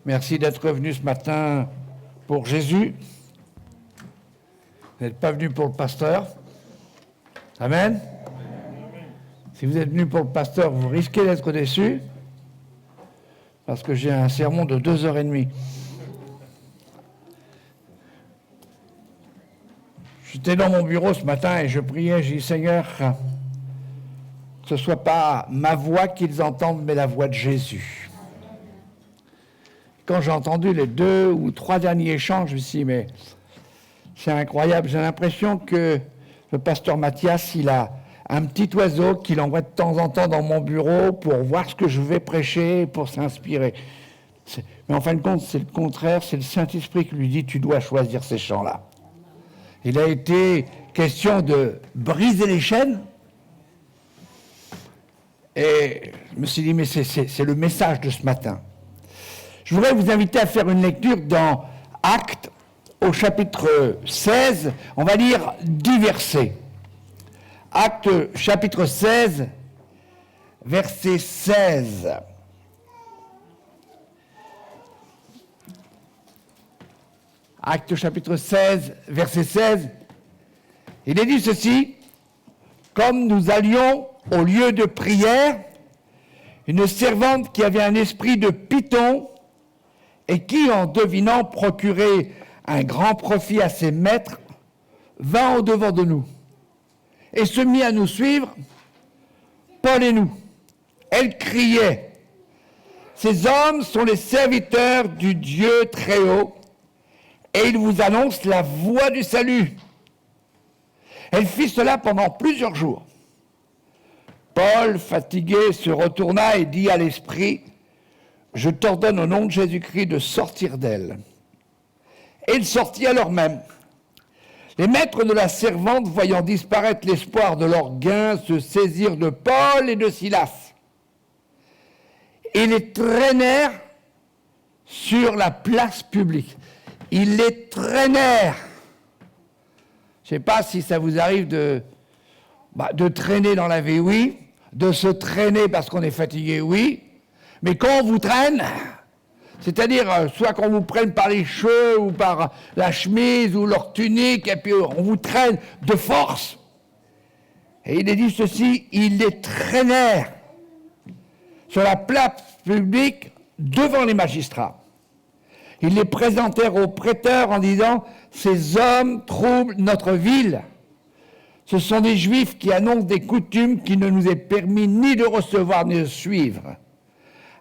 Merci d'être venu ce matin pour Jésus. Vous n'êtes pas venu pour le pasteur. Amen. Si vous êtes venu pour le pasteur, vous risquez d'être déçu, parce que j'ai un sermon de 2h30. J'étais dans mon bureau ce matin et je priais, j'ai dit, Seigneur, que ce ne soit pas ma voix qu'ils entendent, mais la voix de Jésus. Quand j'ai entendu les 2 ou 3 derniers échanges, je me suis dit, mais c'est incroyable, j'ai l'impression que le pasteur Mathias, il a un petit oiseau qu'il envoie de temps en temps dans mon bureau pour voir ce que je vais prêcher, pour s'inspirer. Mais en fin de compte, c'est le contraire, c'est le Saint-Esprit qui lui dit, tu dois choisir ces chants-là. Il a été question de briser les chaînes, et je me suis dit, mais c'est le message de ce matin. Je voudrais vous inviter à faire une lecture dans Actes, au chapitre 16, on va lire 10 versets. Actes, chapitre 16, verset 16. Actes, chapitre 16, verset 16. Il est dit ceci, « Comme nous allions au lieu de prière, une servante qui avait un esprit de python et qui, en devinant procurer un grand profit à ses maîtres, vint au-devant de nous et se mit à nous suivre, Paul et nous. Elle criait, « Ces hommes sont les serviteurs du Dieu très haut, et ils vous annoncent la voie du salut. » Elle fit cela pendant plusieurs jours. Paul, fatigué, se retourna et dit à l'esprit, « Je t'ordonne au nom de Jésus-Christ de sortir d'elle. » Et il sortit alors même. Les maîtres de la servante, voyant disparaître l'espoir de leur gain, se saisirent de Paul et de Silas. Et les traînèrent sur la place publique. Ils les traînèrent. Je ne sais pas si ça vous arrive de traîner dans la vie, oui. De se traîner parce qu'on est fatigué, oui. Mais quand on vous traîne, c'est-à-dire soit qu'on vous prenne par les cheveux ou par la chemise ou leur tunique, et puis on vous traîne de force. Et il est dit ceci, ils les traînèrent sur la place publique devant les magistrats. Ils les présentèrent aux prêteurs en disant, « Ces hommes troublent notre ville. Ce sont des Juifs qui annoncent des coutumes qui ne nous est permis ni de recevoir ni de suivre.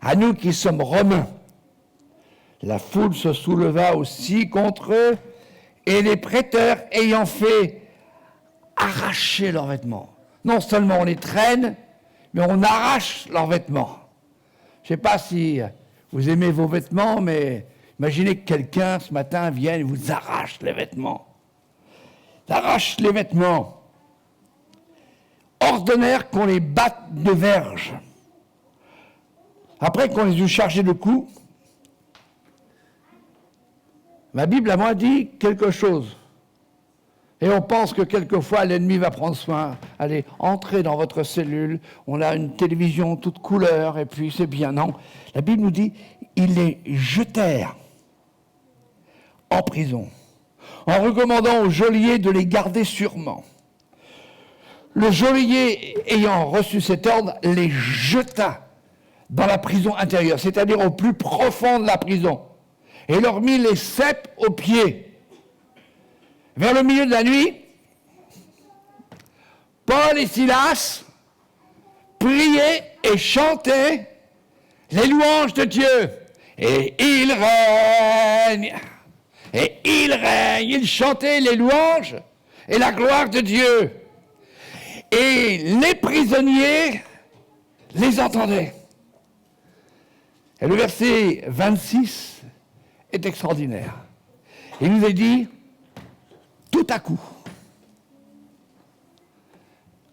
À nous qui sommes Romains. » La foule se souleva aussi contre eux, et les prêteurs ayant fait arracher leurs vêtements. Non seulement on les traîne, mais on arrache leurs vêtements. Je ne sais pas si vous aimez vos vêtements, mais imaginez que quelqu'un ce matin vienne et vous arrache les vêtements. Arrache les vêtements. Ordonnèrent qu'on les batte de verges. Après qu'on les eut chargés de coups, ma Bible à moi dit quelque chose. Et on pense que quelquefois l'ennemi va prendre soin, allez, entrer dans votre cellule, on a une télévision toute couleur, et puis c'est bien. Non, la Bible nous dit, ils les jetèrent en prison, en recommandant au geôlier de les garder sûrement. Le geôlier, ayant reçu cet ordre, les jeta dans la prison intérieure, c'est-à-dire au plus profond de la prison, et leur mit les ceps aux pieds. Vers le milieu de la nuit, Paul et Silas priaient et chantaient les louanges de Dieu. Et il règne, et il règne. Ils chantaient les louanges et la gloire de Dieu. Et les prisonniers les entendaient. Et le verset 26 est extraordinaire. Il nous est dit, tout à coup.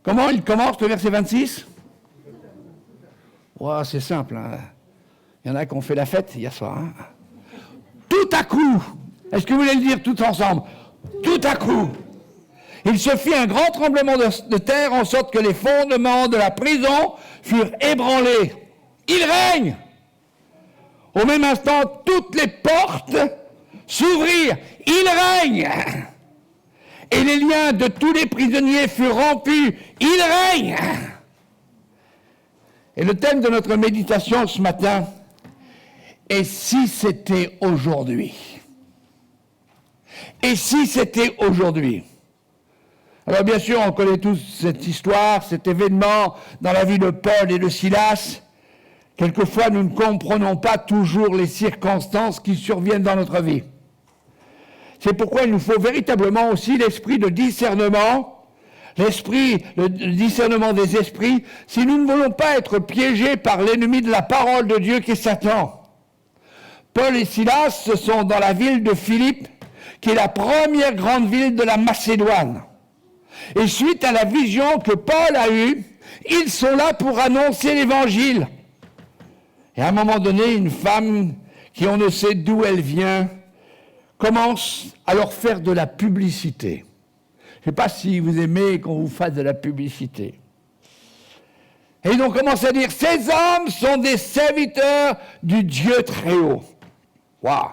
Comment il commence le verset 26 ? Ouais, c'est simple. Hein. Il y en a qui ont fait la fête hier soir. Hein. Tout à coup. Est-ce que vous voulez le dire tout ensemble ? Tout à coup. Il se fit un grand tremblement de terre en sorte que les fondements de la prison furent ébranlés. Il règne. Au même instant, toutes les portes s'ouvrirent. Il règne. Et les liens de tous les prisonniers furent rompus. Il règne. Et le thème de notre méditation ce matin, et si c'était aujourd'hui? Et si c'était aujourd'hui? Alors bien sûr, on connaît tous cette histoire, cet événement dans la vie de Paul et de Silas. Quelquefois, nous ne comprenons pas toujours les circonstances qui surviennent dans notre vie. C'est pourquoi il nous faut véritablement aussi l'esprit de discernement, le discernement des esprits, si nous ne voulons pas être piégés par l'ennemi de la parole de Dieu qui est Satan. Paul et Silas sont dans la ville de Philippe, qui est la première grande ville de la Macédoine. Et suite à la vision que Paul a eue, ils sont là pour annoncer l'évangile. Et à un moment donné, une femme qui on ne sait d'où elle vient, commence à leur faire de la publicité. Je ne sais pas si vous aimez qu'on vous fasse de la publicité. Et ils ont commencé à dire, ces hommes sont des serviteurs du Dieu très haut. Waouh!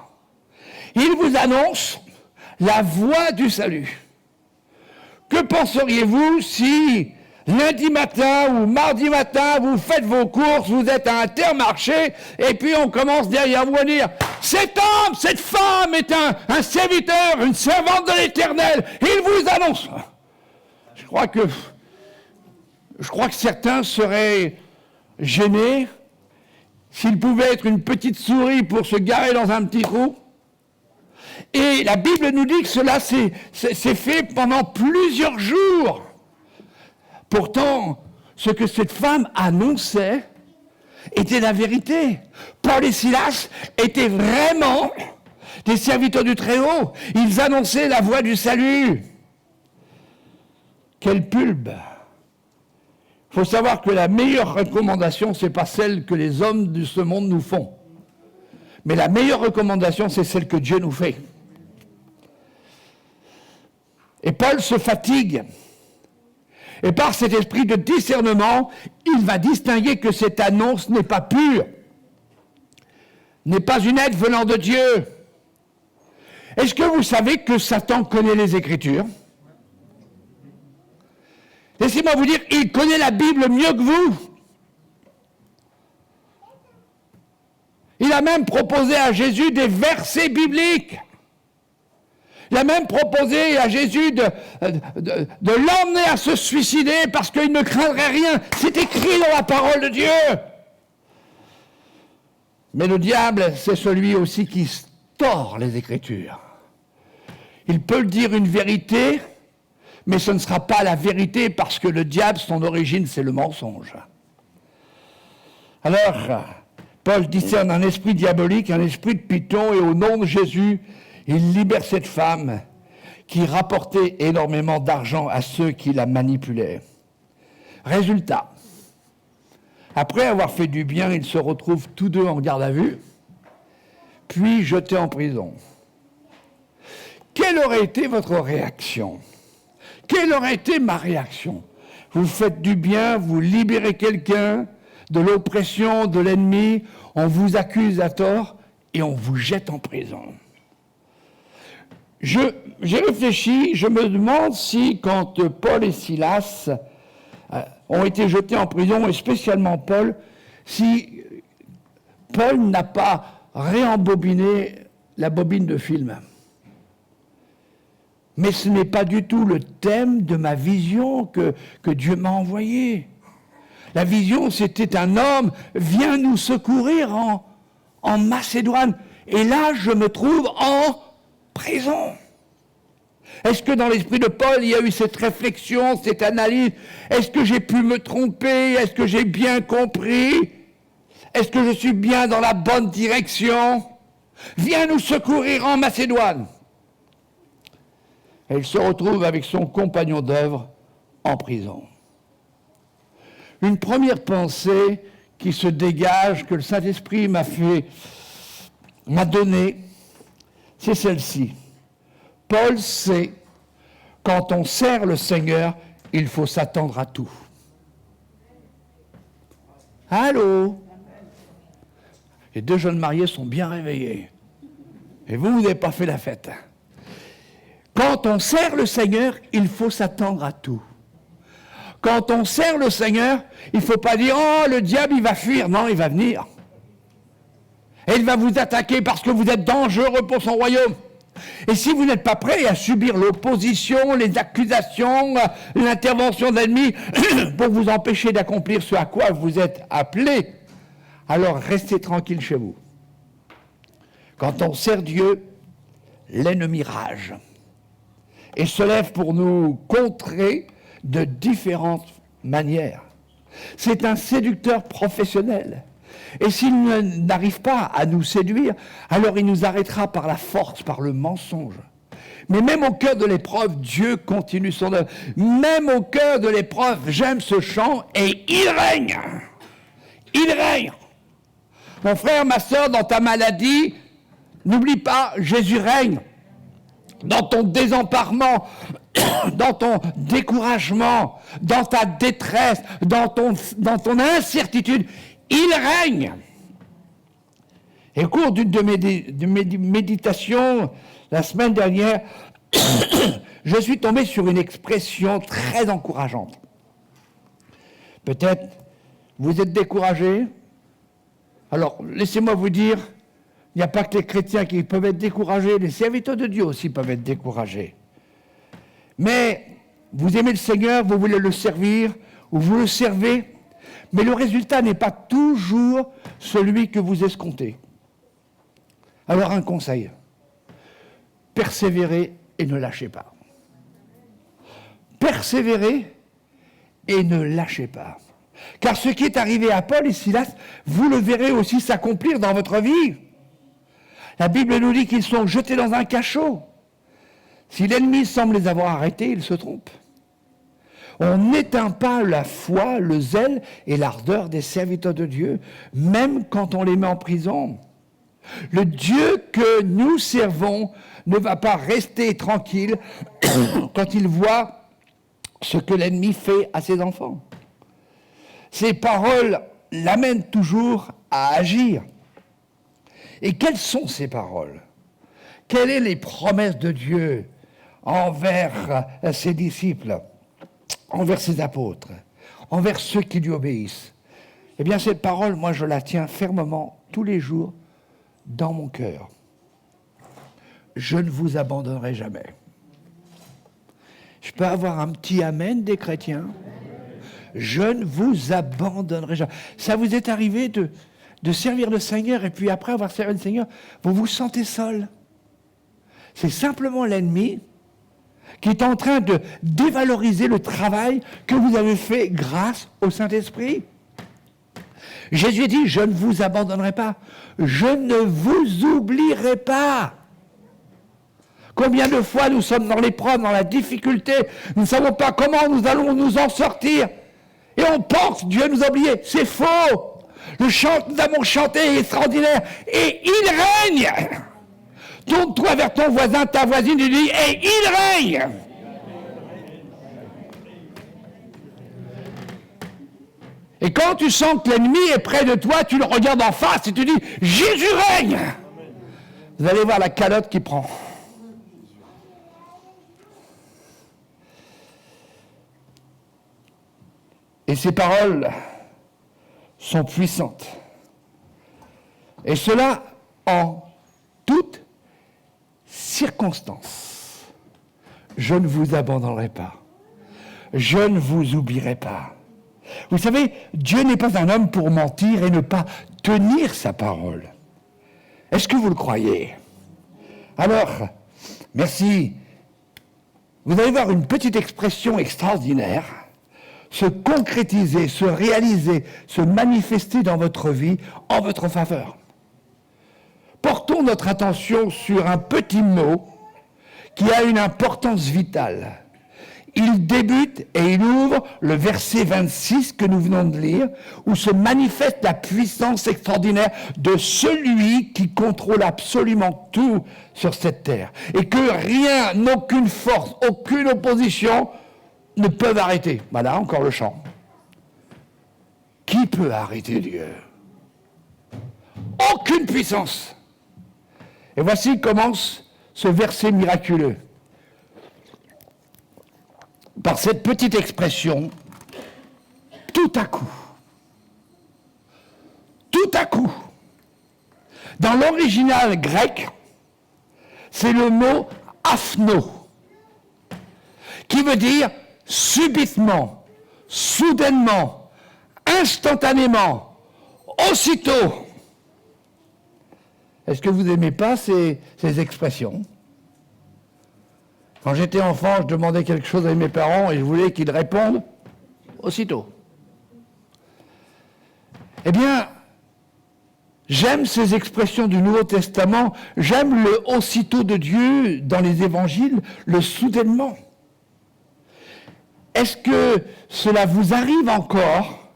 Ils vous annoncent la voie du salut. Que penseriez-vous si lundi matin ou mardi matin, vous faites vos courses, vous êtes à Intermarché, et puis on commence derrière vous à dire « Cet homme, cette femme est un serviteur, une servante de l'Éternel, il vous annonce !» Je crois que certains seraient gênés s'ils pouvaient être une petite souris pour se garer dans un petit trou. Et la Bible nous dit que cela s'est fait pendant plusieurs jours. Pourtant, ce que cette femme annonçait était la vérité. Paul et Silas étaient vraiment des serviteurs du Très-Haut. Ils annonçaient la voie du salut. Quelle pulbe! Il faut savoir que la meilleure recommandation, ce n'est pas celle que les hommes de ce monde nous font. Mais la meilleure recommandation, c'est celle que Dieu nous fait. Et Paul se fatigue. Et par cet esprit de discernement, il va distinguer que cette annonce n'est pas pure, n'est pas une aide venant de Dieu. Est-ce que vous savez que Satan connaît les Écritures? Laissez-moi vous dire, il connaît la Bible mieux que vous. Il a même proposé à Jésus des versets bibliques. Il a même proposé à Jésus de l'emmener à se suicider parce qu'il ne craindrait rien. C'est écrit dans la parole de Dieu. Mais le diable, c'est celui aussi qui tord les Écritures. Il peut dire une vérité, mais ce ne sera pas la vérité parce que le diable, son origine, c'est le mensonge. Alors, Paul discerne un esprit diabolique, un esprit de Python, et au nom de Jésus, il libère cette femme qui rapportait énormément d'argent à ceux qui la manipulaient. Résultat, après avoir fait du bien, ils se retrouvent tous deux en garde à vue, puis jetés en prison. Quelle aurait été votre réaction? Quelle aurait été ma réaction? Vous faites du bien, vous libérez quelqu'un de l'oppression de l'ennemi, on vous accuse à tort et on vous jette en prison. J'ai réfléchi, je me demande si quand Paul et Silas ont été jetés en prison, et spécialement Paul, si Paul n'a pas réembobiné la bobine de film. Mais ce n'est pas du tout le thème de ma vision que Dieu m'a envoyé. La vision, c'était un homme, viens nous secourir en Macédoine. Et là, je me trouve en prison. Est-ce que dans l'esprit de Paul, il y a eu cette réflexion, cette analyse? Est-ce que j'ai pu me tromper? Est-ce que j'ai bien compris? Est-ce que je suis bien dans la bonne direction? Viens nous secourir en Macédoine. Et il se retrouve avec son compagnon d'œuvre en prison. Une première pensée qui se dégage, que le Saint-Esprit m'a donnée, c'est celle-ci. Paul sait, quand on sert le Seigneur, il faut s'attendre à tout. Allô? Les deux jeunes mariés sont bien réveillés. Et vous n'avez pas fait la fête. Quand on sert le Seigneur, il faut s'attendre à tout. Quand on sert le Seigneur, il ne faut pas dire « Oh, le diable, il va fuir ». Non, il va venir. Et il va vous attaquer parce que vous êtes dangereux pour son royaume. Et si vous n'êtes pas prêt à subir l'opposition, les accusations, l'intervention de l'ennemi pour vous empêcher d'accomplir ce à quoi vous êtes appelé, alors restez tranquille chez vous. Quand on sert Dieu, l'ennemi rage et se lève pour nous contrer de différentes manières. C'est un séducteur professionnel. Et s'il n'arrive pas à nous séduire, alors il nous arrêtera par la force, par le mensonge. Mais même au cœur de l'épreuve, Dieu continue son œuvre. Même au cœur de l'épreuve, j'aime ce chant, et il règne. Il règne. Mon frère, ma soeur, dans ta maladie, n'oublie pas, Jésus règne. Dans ton désemparement, dans ton découragement, dans ta détresse, dans ton incertitude, il règne. Et au cours d'une de mes méditations, la semaine dernière, je suis tombé sur une expression très encourageante. Peut-être vous êtes découragé. Alors, laissez-moi vous dire, il n'y a pas que les chrétiens qui peuvent être découragés, les serviteurs de Dieu aussi peuvent être découragés. Mais vous aimez le Seigneur, vous voulez le servir, ou vous le servez, mais le résultat n'est pas toujours celui que vous escomptez. Alors un conseil, persévérez et ne lâchez pas. Persévérez et ne lâchez pas. Car ce qui est arrivé à Paul et Silas, vous le verrez aussi s'accomplir dans votre vie. La Bible nous dit qu'ils sont jetés dans un cachot. Si l'ennemi semble les avoir arrêtés, il se trompe. On n'éteint pas la foi, le zèle et l'ardeur des serviteurs de Dieu, même quand on les met en prison. Le Dieu que nous servons ne va pas rester tranquille quand il voit ce que l'ennemi fait à ses enfants. Ces paroles l'amènent toujours à agir. Et quelles sont ces paroles? Quelles sont les promesses de Dieu envers ses disciples, envers ses apôtres, envers ceux qui lui obéissent? Eh bien, cette parole, moi, je la tiens fermement tous les jours dans mon cœur. Je ne vous abandonnerai jamais. Je peux avoir un petit amen des chrétiens? Je ne vous abandonnerai jamais. Ça vous est arrivé de servir le Seigneur et puis après avoir servi le Seigneur, vous vous sentez seul? C'est simplement l'ennemi qui est en train de dévaloriser le travail que vous avez fait grâce au Saint-Esprit. Jésus dit, je ne vous abandonnerai pas, je ne vous oublierai pas. Combien de fois nous sommes dans l'épreuve, dans la difficulté, nous ne savons pas comment nous allons nous en sortir. Et on pense que Dieu nous a oubliés. C'est faux. Le chant que nous avons chanté est extraordinaire. Et il règne. Tourne-toi vers ton voisin, ta voisine, et dis, et il règne. Et quand tu sens que l'ennemi est près de toi, tu le regardes en face et tu dis, Jésus règne. Vous allez voir la calotte qui prend. Et ces paroles sont puissantes. Et cela en toutes circonstances. Je ne vous abandonnerai pas. Je ne vous oublierai pas. Vous savez, Dieu n'est pas un homme pour mentir et ne pas tenir sa parole. Est-ce que vous le croyez? Alors, merci. Vous allez voir une petite expression extraordinaire se concrétiser, se réaliser, se manifester dans votre vie en votre faveur. Portons notre attention sur un petit mot qui a une importance vitale. Il débute et il ouvre le verset 26 que nous venons de lire, où se manifeste la puissance extraordinaire de celui qui contrôle absolument tout sur cette terre. Et que rien, aucune force, aucune opposition ne peuvent arrêter. Voilà, encore le chant. Qui peut arrêter Dieu? aucune puissance. Et voici commence ce verset miraculeux. Par cette petite expression, tout à coup. Tout à coup. Dans l'original grec, c'est le mot aphno, qui veut dire subitement, soudainement, instantanément, aussitôt. Est-ce que vous n'aimez pas ces expressions? Quand j'étais enfant, je demandais quelque chose à mes parents et je voulais qu'ils répondent aussitôt. Eh bien, j'aime ces expressions du Nouveau Testament, j'aime le aussitôt de Dieu dans les évangiles, le soudainement. Est-ce que cela vous arrive encore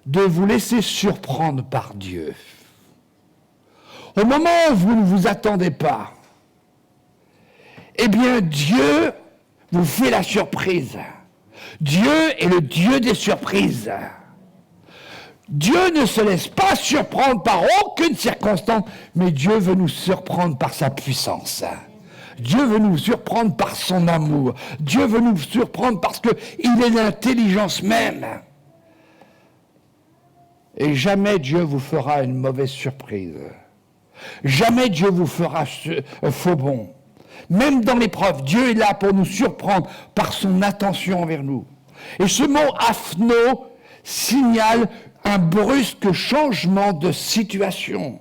de vous laisser surprendre par Dieu? Au moment où vous ne vous attendez pas, eh bien Dieu vous fait la surprise. Dieu est le Dieu des surprises. Dieu ne se laisse pas surprendre par aucune circonstance, mais Dieu veut nous surprendre par sa puissance. Dieu veut nous surprendre par son amour. Dieu veut nous surprendre parce qu'il est l'intelligence même. Et jamais Dieu vous fera une mauvaise surprise. Jamais Dieu vous fera faux bond. Même dans l'épreuve, Dieu est là pour nous surprendre par son attention envers nous. Et ce mot aphno signale un brusque changement de situation.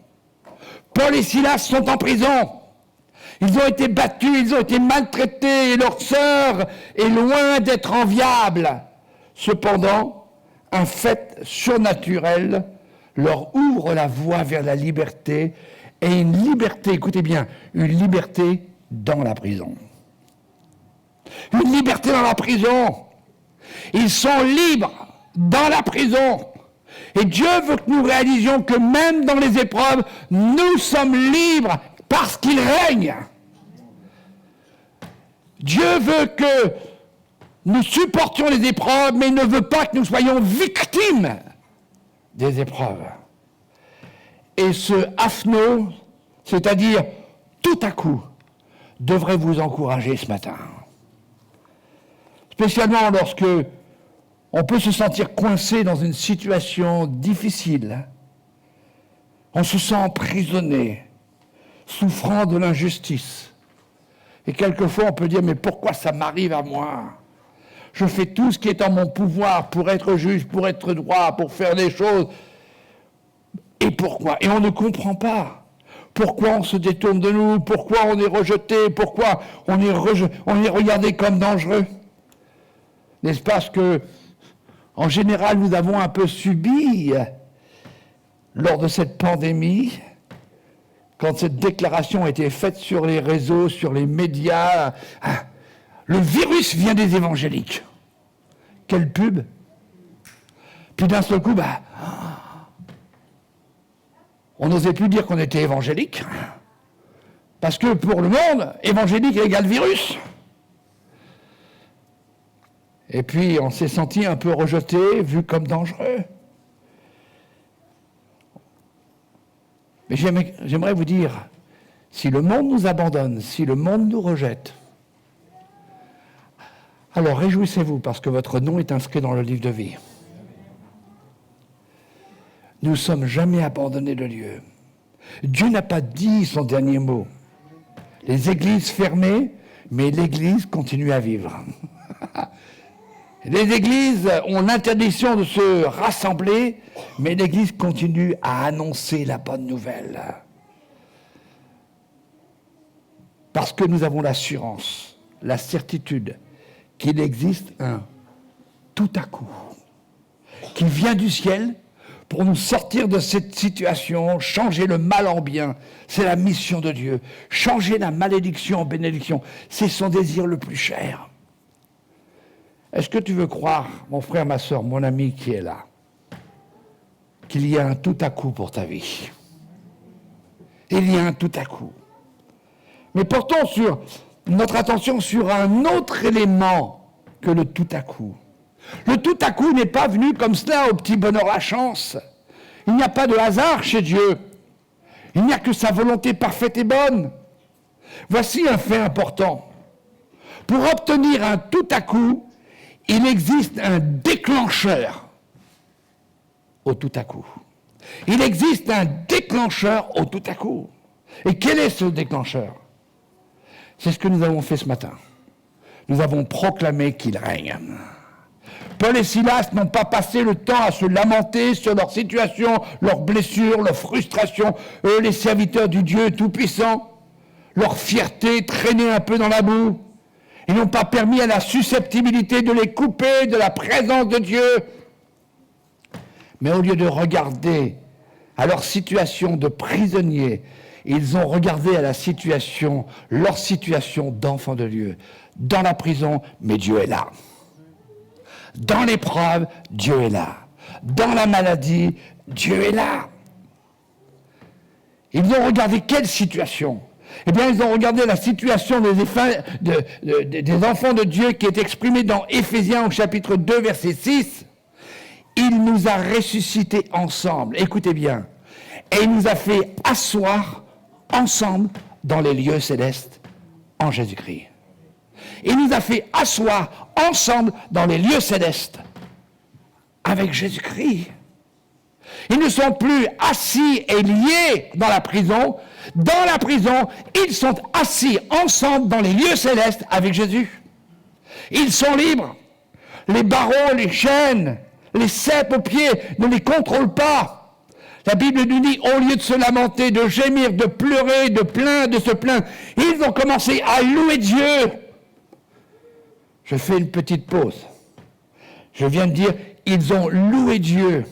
Paul et Silas sont en prison. Ils ont été battus, ils ont été maltraités, et leur sœur est loin d'être enviable. Cependant, un fait surnaturel leur ouvre la voie vers la liberté, et une liberté, écoutez bien, une liberté dans la prison. Une liberté dans la prison. Ils sont libres dans la prison. Et Dieu veut que nous réalisions que même dans les épreuves, nous sommes libres parce qu'il règne. Dieu veut que nous supportions les épreuves, mais il ne veut pas que nous soyons victimes des épreuves. Et ce aphno, c'est-à-dire tout à coup, devrait vous encourager ce matin. Spécialement lorsque on peut se sentir coincé dans une situation difficile. On se sent emprisonné, souffrant de l'injustice. Et quelquefois, on peut dire, mais pourquoi ça m'arrive à moi? Je fais tout ce qui est en mon pouvoir pour être juste, pour être droit, pour faire des choses. Et pourquoi? Et on ne comprend pas. Pourquoi on se détourne de nous? Pourquoi on est rejeté? Pourquoi on est regardé comme dangereux? N'est-ce pas ce que, en général, nous avons un peu subi lors de cette pandémie, quand cette déclaration a été faite sur les réseaux, sur les médias? Le virus vient des évangéliques. Quelle pub! Puis d'un seul coup, on n'osait plus dire qu'on était évangélique, parce que pour le monde, évangélique égale virus. Et puis on s'est senti un peu rejeté, vu comme dangereux. Mais j'aimerais vous dire, si le monde nous abandonne, si le monde nous rejette, alors réjouissez-vous parce que votre nom est inscrit dans le livre de vie. Nous ne sommes jamais abandonnés de Dieu. Dieu n'a pas dit son dernier mot. Les églises fermées, mais l'Église continue à vivre. Les églises ont l'interdiction de se rassembler, mais l'Église continue à annoncer la bonne nouvelle. Parce que nous avons l'assurance, la certitude qu'il existe un tout à coup qui vient du ciel pour nous sortir de cette situation, changer le mal en bien. C'est la mission de Dieu. Changer la malédiction en bénédiction, c'est son désir le plus cher. Est-ce que tu veux croire, mon frère, ma soeur, mon ami qui est là, qu'il y a un tout à coup pour ta vie? Il y a un tout à coup. Mais portons notre attention sur un autre élément que le tout à coup. Le tout à coup n'est pas venu comme cela au petit bonheur la chance. Il n'y a pas de hasard chez Dieu. Il n'y a que sa volonté parfaite et bonne. Voici un fait important. Pour obtenir un tout à coup, il existe un déclencheur au tout à coup. Il existe un déclencheur au tout à coup. Et quel est ce déclencheur? C'est ce que nous avons fait ce matin. Nous avons proclamé qu'il règne. Paul et Silas n'ont pas passé le temps à se lamenter sur leur situation, leurs blessures, leurs frustrations. Eux, les serviteurs du Dieu Tout-Puissant, leur fierté traînait un peu dans la boue. Ils n'ont pas permis à la susceptibilité de les couper de la présence de Dieu. Mais au lieu de regarder à leur situation de prisonniers, ils ont regardé à la situation, leur situation d'enfants de Dieu. Dans la prison, mais Dieu est là. Dans l'épreuve, Dieu est là. Dans la maladie, Dieu est là. Ils ont regardé quelle situation? Eh bien, ils ont regardé la situation des enfants de Dieu qui est exprimée dans Éphésiens au chapitre 2, verset 6. Il nous a ressuscités ensemble, écoutez bien, et il nous a fait asseoir ensemble dans les lieux célestes en Jésus-Christ. Il nous a fait asseoir ensemble dans les lieux célestes avec Jésus-Christ. Ils ne sont plus assis et liés dans la prison. Dans la prison, ils sont assis ensemble dans les lieux célestes avec Jésus. Ils sont libres. Les barreaux, les chaînes, les ceps aux pieds ne les contrôlent pas. La Bible nous dit, au lieu de se lamenter, de gémir, de pleurer, de plaindre, de se plaindre, ils ont commencé à louer Dieu. Je fais une petite pause. Je viens de dire, ils ont loué Dieu.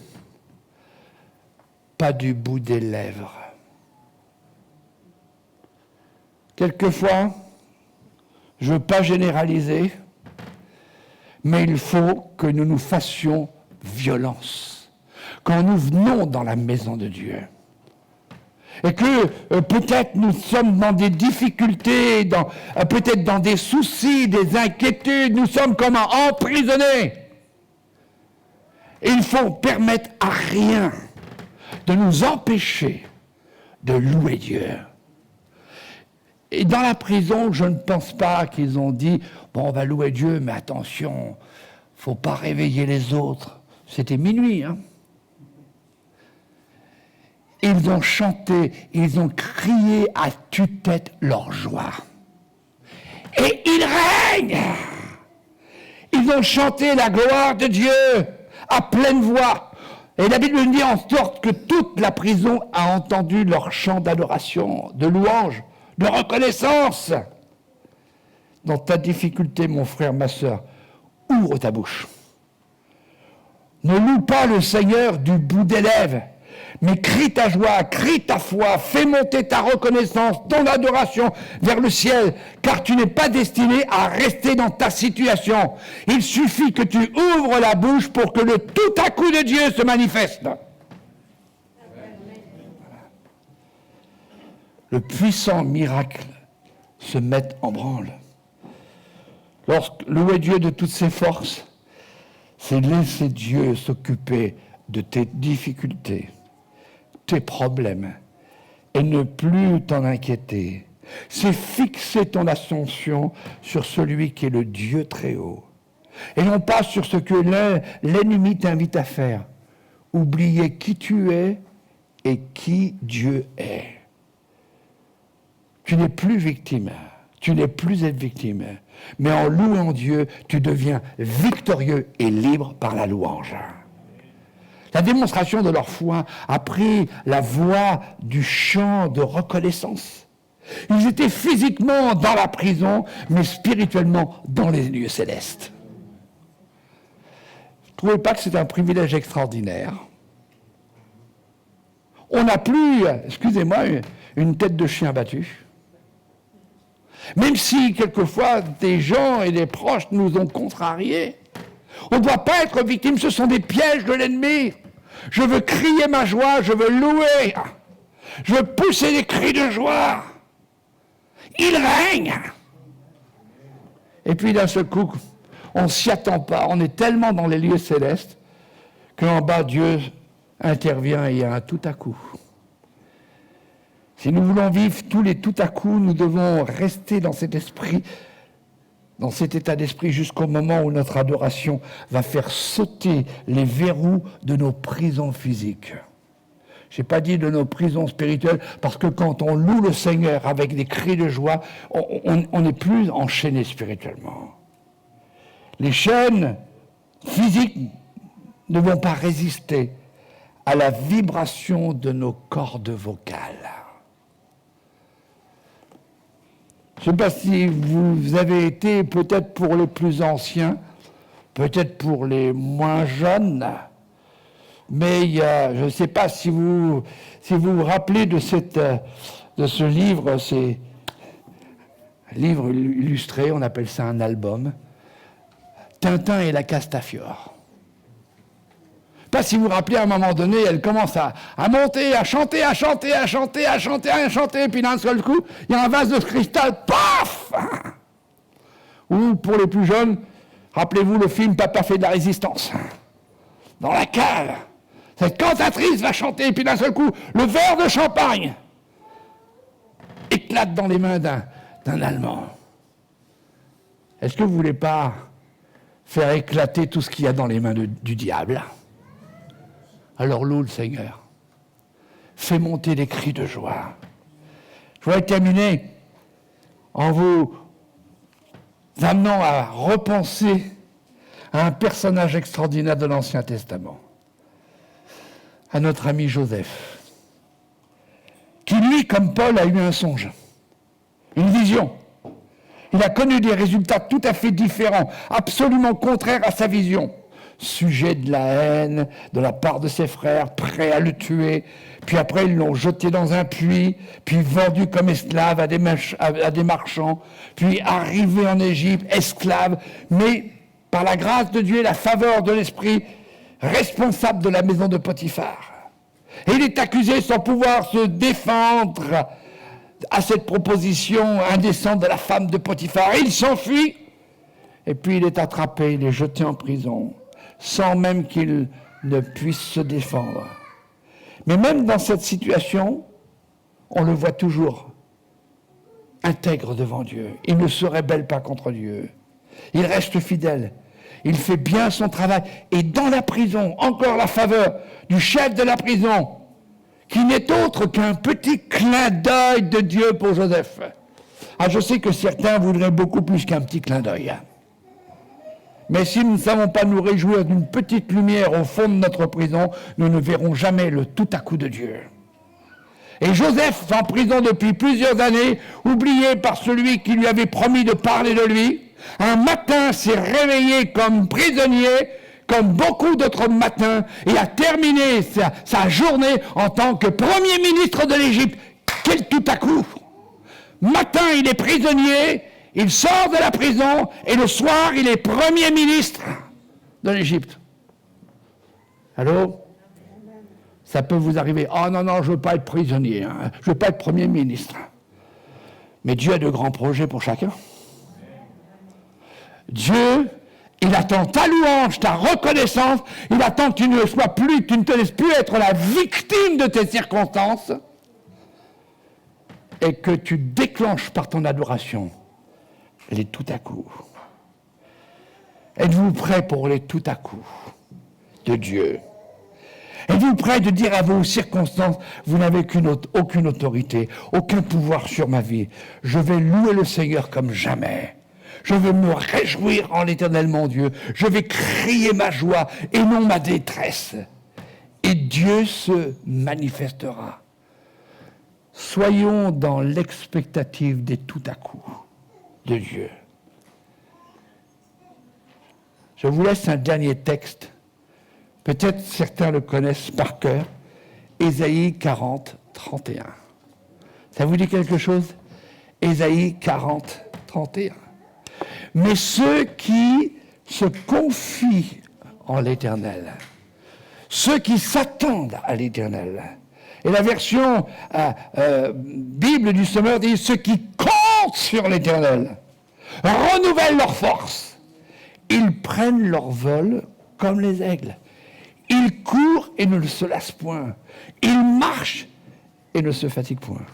Pas du bout des lèvres. Quelquefois, je ne veux pas généraliser, mais il faut que nous nous fassions violence quand nous venons dans la maison de Dieu. Et que peut-être nous sommes dans des difficultés, peut-être dans des soucis, des inquiétudes, nous sommes comme emprisonnés. Et il faut permettre à rien de nous empêcher de louer Dieu. Et dans la prison, je ne pense pas qu'ils ont dit « Bon, on va louer Dieu, mais attention, il ne faut pas réveiller les autres. » C'était minuit, hein. Ils ont chanté, ils ont crié à tue-tête leur joie. Et ils règnent. Ils ont chanté la gloire de Dieu à pleine voix. Et la Bible nous dit en sorte que toute la prison a entendu leur chant d'adoration, de louange, de reconnaissance. Dans ta difficulté, mon frère, ma sœur, ouvre ta bouche. Ne loue pas le Seigneur du bout des lèvres, mais crie ta joie, crie ta foi, fais monter ta reconnaissance, ton adoration vers le ciel, car tu n'es pas destiné à rester dans ta situation. Il suffit que tu ouvres la bouche pour que le tout à coup de Dieu se manifeste. Le puissant miracle se met en branle. Lorsque louer Dieu de toutes ses forces, c'est laisser Dieu s'occuper de tes difficultés, tes problèmes, et ne plus t'en inquiéter. C'est fixer ton attention sur celui qui est le Dieu très haut, et non pas sur ce que l'ennemi t'invite à faire. Oublier qui tu es et qui Dieu est. Tu n'es plus victime, tu n'es plus être victime, mais en louant Dieu, tu deviens victorieux et libre par la louange. La démonstration de leur foi a pris la voie du chant de reconnaissance. Ils étaient physiquement dans la prison, mais spirituellement dans les lieux célestes. Vous ne trouvez pas que c'est un privilège extraordinaire? On n'a plus, excusez-moi, une tête de chien battu. Même si, quelquefois, des gens et des proches nous ont contrariés, on ne doit pas être victime, ce sont des pièges de l'ennemi. Je veux crier ma joie, je veux louer, je veux pousser des cris de joie. Il règne. Et puis d'un seul coup, on ne s'y attend pas, on est tellement dans les lieux célestes qu'en bas, Dieu intervient et il y a un tout à coup. Si nous voulons vivre tous les tout à coup, nous devons rester dans cet esprit, dans cet état d'esprit jusqu'au moment où notre adoration va faire sauter les verrous de nos prisons physiques. Je n'ai pas dit de nos prisons spirituelles, parce que quand on loue le Seigneur avec des cris de joie, on n'est plus enchaîné spirituellement. Les chaînes physiques ne vont pas résister à la vibration de nos cordes vocales. Je ne sais pas si vous avez été, peut-être pour les plus anciens, peut-être pour les moins jeunes, mais il y a, je ne sais pas si vous vous rappelez de ce livre, c'est un livre illustré, on appelle ça un album, Tintin et la Castafiore. Pas si vous vous rappelez, à un moment donné, elle commence à monter, à chanter, puis d'un seul coup, il y a un vase de cristal, paf! Ou pour les plus jeunes, rappelez-vous le film Papa fait de la résistance. Dans la cave, cette cantatrice va chanter, et puis d'un seul coup, le verre de champagne éclate dans les mains d'un Allemand. Est-ce que vous ne voulez pas faire éclater tout ce qu'il y a dans les mains du diable ? Alors loue le Seigneur. Fais monter des cris de joie. Je voudrais terminer en vous amenant à repenser à un personnage extraordinaire de l'Ancien Testament, à notre ami Joseph, qui lui, comme Paul, a eu un songe, une vision. Il a connu des résultats tout à fait différents, absolument contraires à sa vision. Sujet de la haine de la part de ses frères, prêts à le tuer. Puis après, ils l'ont jeté dans un puits, puis vendu comme esclave à des marchands, puis arrivé en Égypte, esclave, mais par la grâce de Dieu et la faveur de l'Esprit, responsable de la maison de Potiphar. Et il est accusé sans pouvoir se défendre à cette proposition indécente de la femme de Potiphar. Il s'enfuit, et puis il est attrapé, il est jeté en prison, sans même qu'il ne puisse se défendre. Mais même dans cette situation, on le voit toujours intègre devant Dieu. Il ne se rebelle pas contre Dieu. Il reste fidèle. Il fait bien son travail. Et dans la prison, encore la faveur du chef de la prison, qui n'est autre qu'un petit clin d'œil de Dieu pour Joseph. Ah, je sais que certains voudraient beaucoup plus qu'un petit clin d'œil. Mais si nous ne savons pas nous réjouir d'une petite lumière au fond de notre prison, nous ne verrons jamais le tout à coup de Dieu. Et Joseph, en prison depuis plusieurs années, oublié par celui qui lui avait promis de parler de lui, un matin s'est réveillé comme prisonnier, comme beaucoup d'autres matins, et a terminé sa journée en tant que premier ministre de l'Égypte. Quel tout à coup! Matin, il est prisonnier, il sort de la prison, et le soir, il est premier ministre de l'Égypte. Allô? Ça peut vous arriver. « Ah non, je ne veux pas être prisonnier, je ne veux pas être premier ministre. » Mais Dieu a de grands projets pour chacun. Dieu, il attend ta louange, ta reconnaissance, il attend que tu ne te laisses plus être la victime de tes circonstances, et que tu déclenches par ton adoration les tout à coup. Êtes-vous prêts pour les tout à coup de Dieu? Êtes-vous prêts de dire à vos circonstances, vous n'avez aucune autorité, aucun pouvoir sur ma vie. Je vais louer le Seigneur comme jamais. Je vais me réjouir en l'Éternel mon Dieu. Je vais crier ma joie et non ma détresse. Et Dieu se manifestera. Soyons dans l'expectative des tout à coup de Dieu. Je vous laisse un dernier texte. Peut-être certains le connaissent par cœur. Ésaïe 40, 31. Ça vous dit quelque chose? Ésaïe 40, 31. Mais ceux qui se confient en l'Éternel, ceux qui s'attendent à l'Éternel, et la version Bible du Sommeur dit ceux qui comptent sur l'Éternel, renouvellent leur force, ils prennent leur vol comme les aigles. Il court et ne se lasse point. Il marche et ne se fatigue point.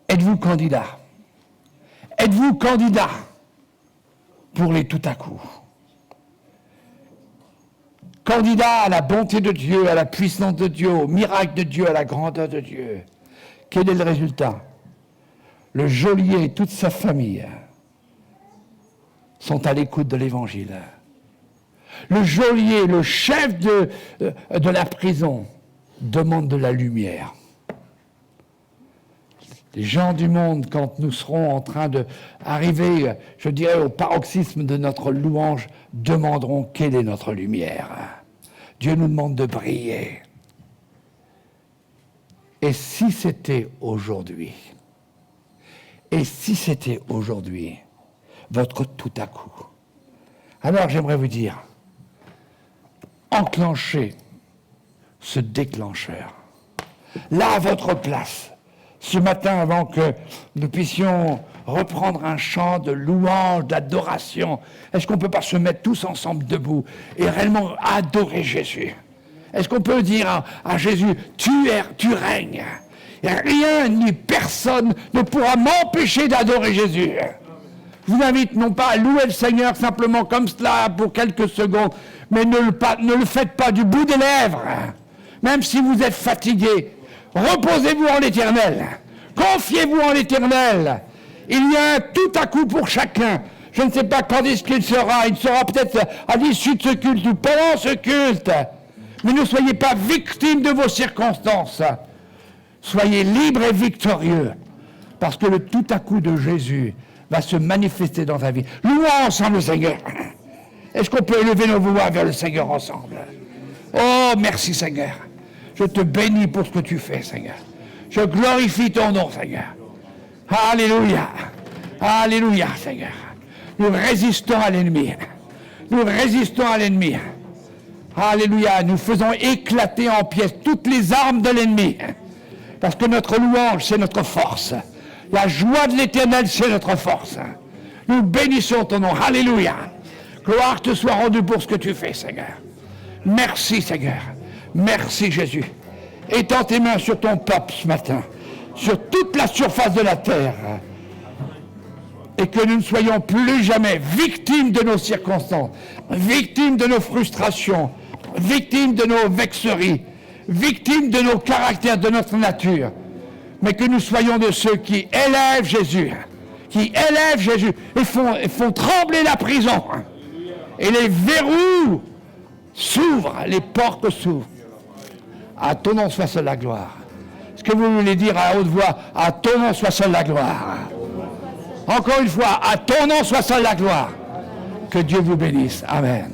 Êtes-vous candidat? Êtes-vous candidat pour les tout à coup? Candidat à la bonté de Dieu, à la puissance de Dieu, au miracle de Dieu, à la grandeur de Dieu. Quel est le résultat? Le geôlier et toute sa famille sont à l'écoute de l'Évangile. Le geôlier, le chef de la prison, demande de la lumière. Les gens du monde, quand nous serons en train d'arriver, je dirais, au paroxysme de notre louange, demanderont quelle est notre lumière. Dieu nous demande de briller. Et si c'était aujourd'hui, votre tout à coup, alors j'aimerais vous dire, enclenchez ce déclencheur. Là, à votre place, ce matin, avant que nous puissions reprendre un chant de louange, d'adoration, est-ce qu'on ne peut pas se mettre tous ensemble debout et réellement adorer Jésus? Est-ce qu'on peut dire à Jésus, tu règnes, et rien ni personne ne pourra m'empêcher d'adorer Jésus? Je vous invite non pas à louer le Seigneur simplement comme cela pour quelques secondes, mais ne le faites pas du bout des lèvres. Même si vous êtes fatigué, reposez-vous en l'Éternel. Confiez-vous en l'Éternel. Il y a un tout à coup pour chacun. Je ne sais pas quand est-ce qu'il sera. Il sera peut-être à l'issue de ce culte ou pendant ce culte. Mais ne soyez pas victimes de vos circonstances. Soyez libres et victorieux. Parce que le tout à coup de Jésus va se manifester dans ta vie. Louons ensemble le Seigneur. Est-ce qu'on peut élever nos voix vers le Seigneur ensemble? Oh, merci Seigneur. Je te bénis pour ce que tu fais, Seigneur. Je glorifie ton nom, Seigneur. Alléluia. Alléluia, Seigneur. Nous résistons à l'ennemi. Nous résistons à l'ennemi. Alléluia. Nous faisons éclater en pièces toutes les armes de l'ennemi. Parce que notre louange, c'est notre force. La joie de l'Éternel, c'est notre force. Nous bénissons ton nom. Alléluia. Gloire te soit rendue pour ce que tu fais, Seigneur. Merci, Seigneur. Merci, Jésus. Étends tes mains sur ton peuple ce matin, sur toute la surface de la terre, et que nous ne soyons plus jamais victimes de nos circonstances, victimes de nos frustrations, victimes de nos vexeries, victimes de nos caractères, de notre nature, mais que nous soyons de ceux qui élèvent Jésus, et font trembler la prison, et les verrous s'ouvrent, les portes s'ouvrent. À ton nom soit seule la gloire. Est-ce que vous voulez dire à haute voix, à ton nom soit seule la gloire? Encore une fois, à ton nom soit seule la gloire. Que Dieu vous bénisse. Amen.